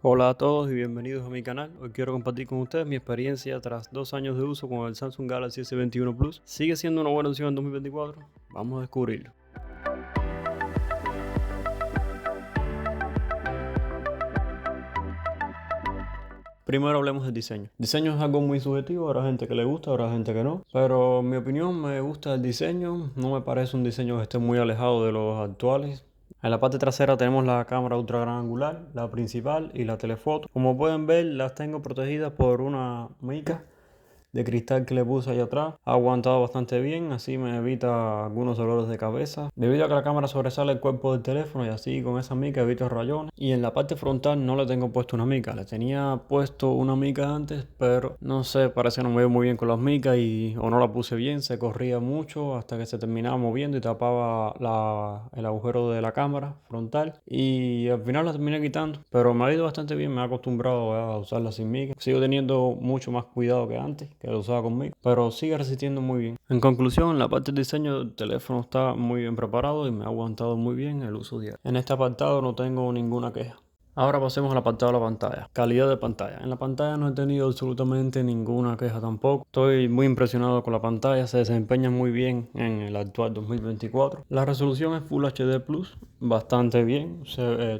Hola a todos y bienvenidos a mi canal. Hoy quiero compartir con ustedes mi experiencia tras 2 años de uso con el Samsung Galaxy S21 Plus. ¿Sigue siendo una buena opción en 2024? Vamos a descubrirlo. Primero hablemos del diseño. Diseño es algo muy subjetivo, habrá gente que le gusta, habrá gente que no. Pero en mi opinión me gusta el diseño, no me parece un diseño que esté muy alejado de los actuales. En la parte trasera tenemos la cámara ultra gran angular, la principal y la telefoto. Como pueden ver, las tengo protegidas por una mica de cristal que le puse ahí atrás. Ha aguantado bastante bien, así me evita algunos dolores de cabeza. Debido a que la cámara sobresale el cuerpo del teléfono y así con esa mica evito rayones. Y en la parte frontal no le tengo puesto una mica. Le tenía puesto una mica antes, pero no sé, parece que no me veo muy bien con las micas o no la puse bien. Se corría mucho hasta que se terminaba moviendo y tapaba el agujero de la cámara frontal. Y al final la terminé quitando, pero me ha ido bastante bien. Me he acostumbrado a usarla sin mica. Sigo teniendo mucho más cuidado que antes, que lo usaba conmigo, pero sigue resistiendo muy bien. En conclusión, en la parte de diseño del teléfono está muy bien preparado y me ha aguantado muy bien el uso diario. En este apartado no tengo ninguna queja. Ahora pasemos al apartado de la pantalla. Calidad de pantalla. En la pantalla no he tenido absolutamente ninguna queja tampoco. Estoy muy impresionado con la pantalla. Se desempeña muy bien en el actual 2024. La resolución es Full HD Plus. Bastante bien.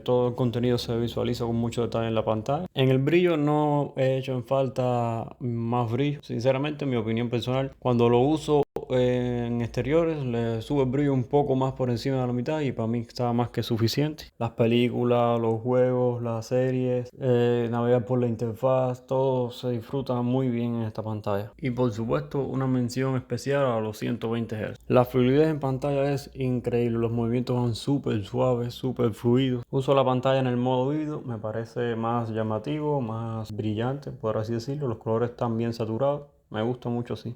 Todo el contenido se visualiza con mucho detalle en la pantalla. En el brillo no he hecho en falta más brillo. Sinceramente, en mi opinión personal, cuando lo uso en exteriores le sube el brillo un poco más por encima de la mitad y para mí está más que suficiente. Las películas, los juegos, las series, navegar por la interfaz, todo se disfruta muy bien en esta pantalla. Y por supuesto una mención especial a los 120 Hz. La fluidez en pantalla es increíble, los movimientos son súper suaves, súper fluidos. Uso la pantalla en el modo vídeo, me parece más llamativo, más brillante, por así decirlo. Los colores están bien saturados, me gusta mucho así.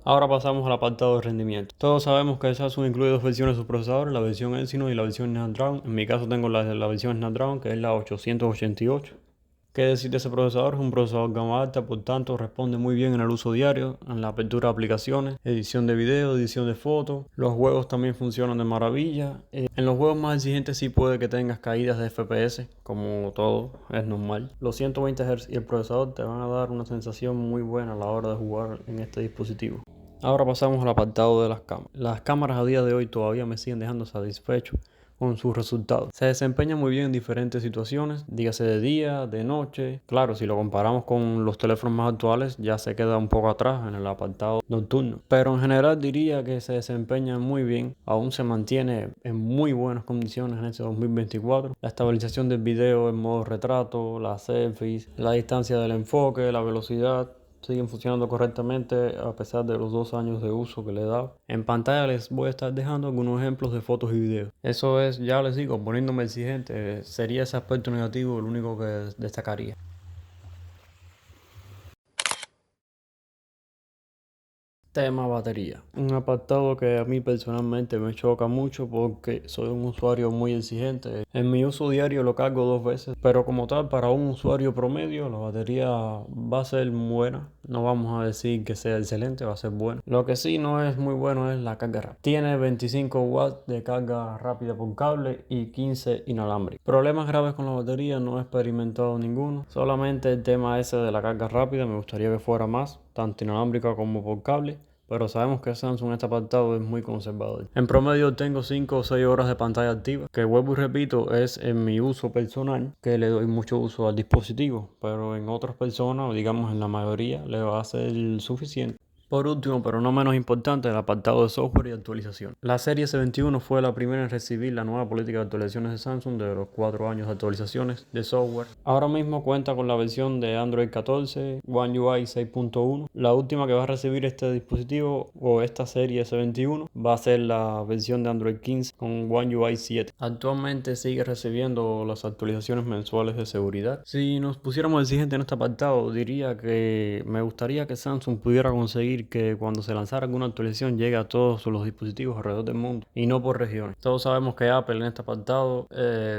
Ahora pasamos al apartado de rendimiento. Todos sabemos que Samsung incluye dos versiones de su procesador, la versión Exynos y la versión Snapdragon. En mi caso tengo la versión Snapdragon, que es la 888. ¿Qué decir de ese procesador? Es un procesador gama alta, por tanto responde muy bien en el uso diario, en la apertura de aplicaciones, edición de video, edición de fotos. Los juegos también funcionan de maravilla. En los juegos más exigentes sí puede que tengas caídas de FPS, como todo, es normal. Los 120 Hz y el procesador te van a dar una sensación muy buena a la hora de jugar en este dispositivo. Ahora pasamos al apartado de las cámaras. Las cámaras a día de hoy todavía me siguen dejando satisfecho con sus resultados. Se desempeña muy bien en diferentes situaciones, dígase de día, de noche. Claro, si lo comparamos con los teléfonos más actuales, ya se queda un poco atrás en el apartado nocturno. Pero en general diría que se desempeña muy bien, aún se mantiene en muy buenas condiciones en este 2024. La estabilización del video en modo retrato, las selfies, la distancia del enfoque, la velocidad, siguen funcionando correctamente a pesar de los 2 años de uso que le he dado. En pantalla les voy a estar dejando algunos ejemplos de fotos y videos. Eso es, ya les digo, poniéndome exigente, sería ese aspecto negativo el único que destacaría. Tema batería. Un apartado que a mí personalmente me choca mucho porque soy un usuario muy exigente. En mi uso diario lo cargo 2 veces, pero como tal para un usuario promedio la batería va a ser buena. No vamos a decir que sea excelente, va a ser buena. Lo que sí no es muy bueno es la carga rápida. Tiene 25 watts de carga rápida por cable y 15 inalámbrico. Problemas graves con la batería no he experimentado ninguno. Solamente el tema ese de la carga rápida me gustaría que fuera más, tanto inalámbrica como por cable. Pero sabemos que Samsung en este apartado es muy conservador. En promedio tengo 5 o 6 horas de pantalla activa, que vuelvo y repito, es en mi uso personal, que le doy mucho uso al dispositivo, pero en otras personas, o digamos en la mayoría, le va a ser suficiente. Por último, pero no menos importante, el apartado de software y actualización. La serie S21 fue la primera en recibir la nueva política de actualizaciones de Samsung de los 4 años de actualizaciones de software. Ahora mismo cuenta con la versión de Android 14, One UI 6.1. La última que va a recibir este dispositivo o esta serie S21 va a ser la versión de Android 15 con One UI 7. Actualmente sigue recibiendo las actualizaciones mensuales de seguridad. Si nos pusiéramos exigentes en este apartado, diría que me gustaría que Samsung pudiera conseguir permitir que cuando se lanzara alguna actualización llegue a todos los dispositivos alrededor del mundo y no por regiones. Todos sabemos que Apple en este apartado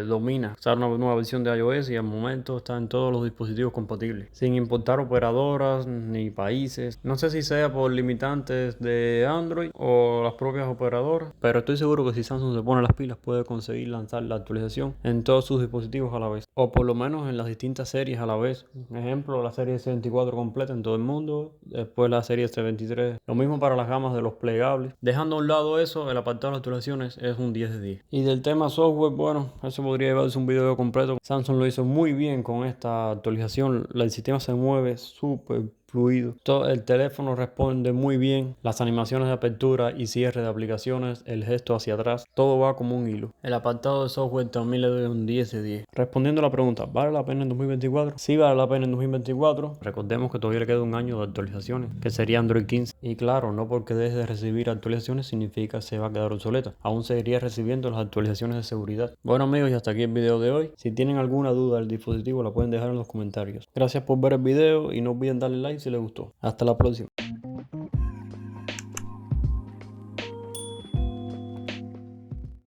domina. Sale una nueva versión de iOS y al momento está en todos los dispositivos compatibles, sin importar operadoras ni países. No sé si sea por limitantes de Android o las propias operadoras, pero estoy seguro que si Samsung se pone las pilas puede conseguir lanzar la actualización en todos sus dispositivos a la vez, o por lo menos en las distintas series a la vez. Por ejemplo, la serie S24 completa en todo el mundo, después la serie S23, lo mismo para las gamas de los plegables. Dejando a un lado eso, el apartado de actualizaciones es un 10 de 10. Y del tema software, bueno, eso podría llevarse un video completo. Samsung lo hizo muy bien con esta actualización, el sistema se mueve súper fluido. Todo el teléfono responde muy bien. Las animaciones de apertura y cierre de aplicaciones, el gesto hacia atrás, todo va como un hilo. El apartado de software también le doy un 10 de 10. Respondiendo a la pregunta, ¿vale la pena en 2024? Sí vale la pena en 2024. Recordemos que todavía le queda un año de actualizaciones, que sería Android 15. Y claro, no porque deje de recibir actualizaciones significa que se va a quedar obsoleta. Aún seguiría recibiendo las actualizaciones de seguridad. Bueno amigos, y hasta aquí el video de hoy. Si tienen alguna duda del dispositivo la pueden dejar en los comentarios. Gracias por ver el video y no olviden darle like si les gustó. Hasta la próxima.